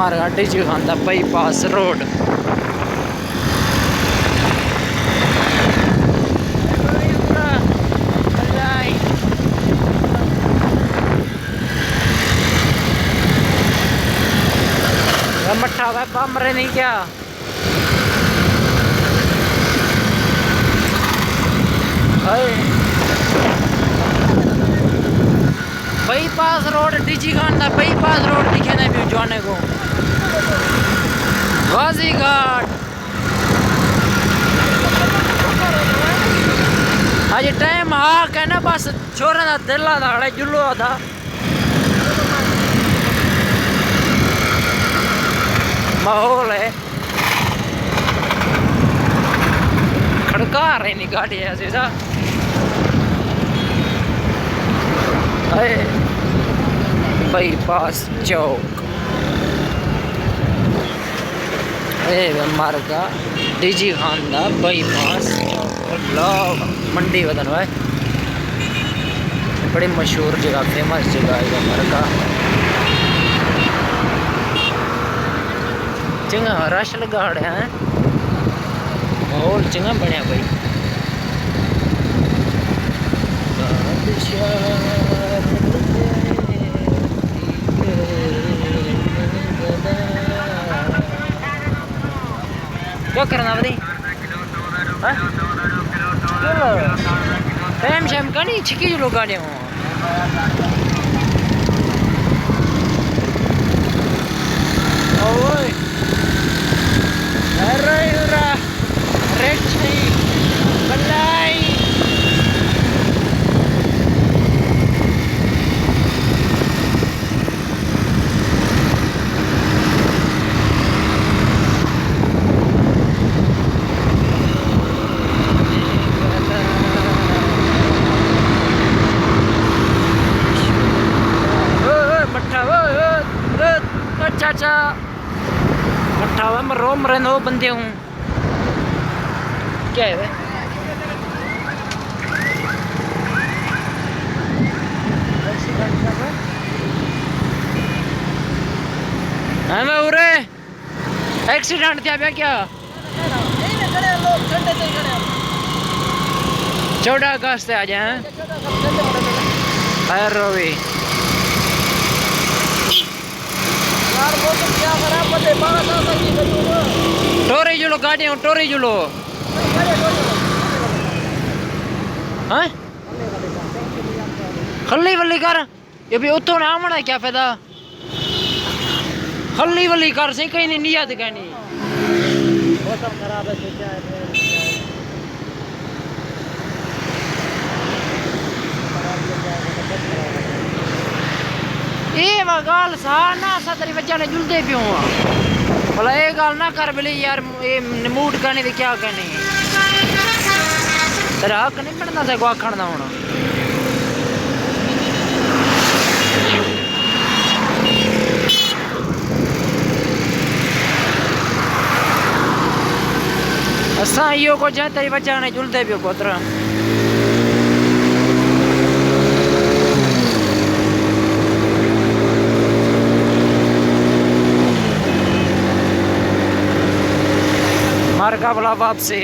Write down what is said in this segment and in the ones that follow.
हमारा गाड़ी जी खाना बाईपास रोड। मट्ठा भाई बम रहे नहीं क्या? बाईपास रोड डीजी खान का बाईपास रोड दिखे ना भी जाने को। गाजी घाट आज टाइम आ के ना बस छोरे का दिल था जुल्लो था। माहौल है खड़का रही नहीं गाड़ी ऐसे सा। बाईपास चौक मार्ग डीजी खान का बाईपास चौक मंडी वतन है। बड़ी मशहूर जगह फेमस जगह है मार्ग। चंगा रश लगा है माहौल चंगा बनया भाई। क्या करना भाई? टाइम शाम का नहीं छिकी जो लोग आने हो। चाचा मट्ठा हुआ मैं रोम रहे नो बंदे हूँ क्या है मैं उरे एक्सीडेंट था क्या? 14 अगस्त आ जाए रोवी टोरी जुलो गाड़ी टोरी जुलो। हाँ खल्ली वल्ली कर ये भी उतो ना आमना क्या फायदा? खल्ली वल्ली कर सही कहीं नहीं नियत कहनी। मौसम खराब है ये गाल सा ना सा तेरी वजह ने जुलते पियो भला ये गाल ना कर बोले यार ये मूड करने की क्या कहनी तेरा हक नहीं बनता से को आखण दा हुण। असा यो को जा तेरी वजह ने जुलते पियो पुत्र। मार्गा भला वापसी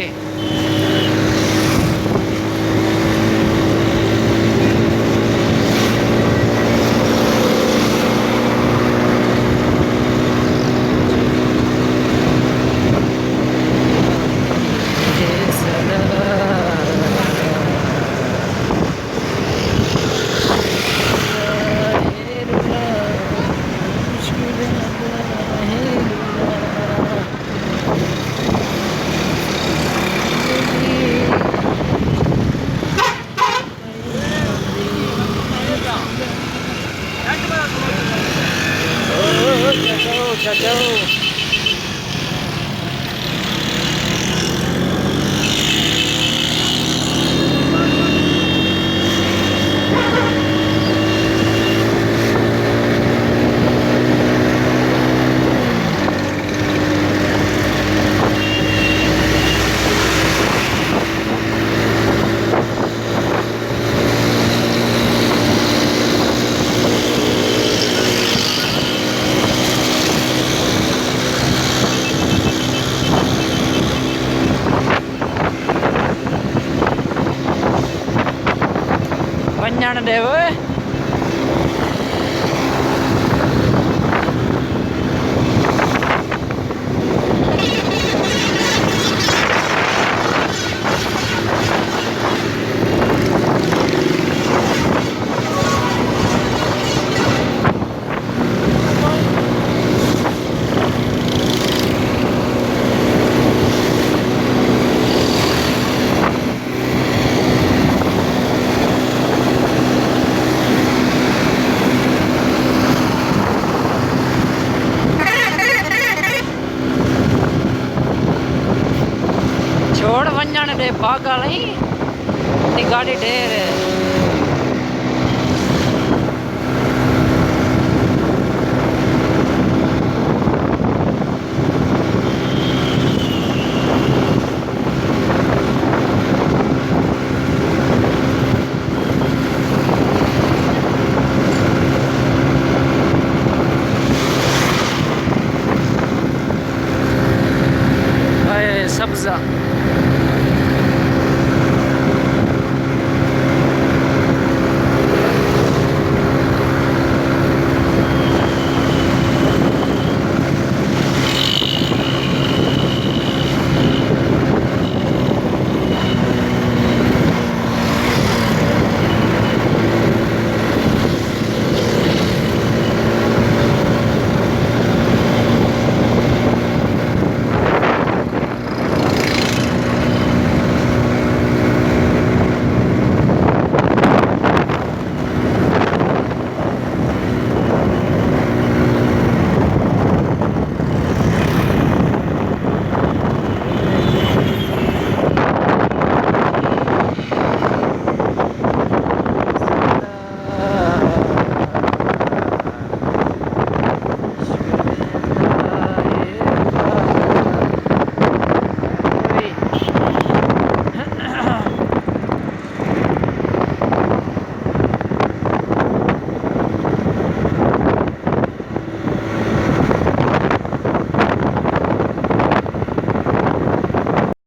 वञण ॾे ओए। छोड़ वञण ॾे पागल आहीं, गाड़ी ढेर है।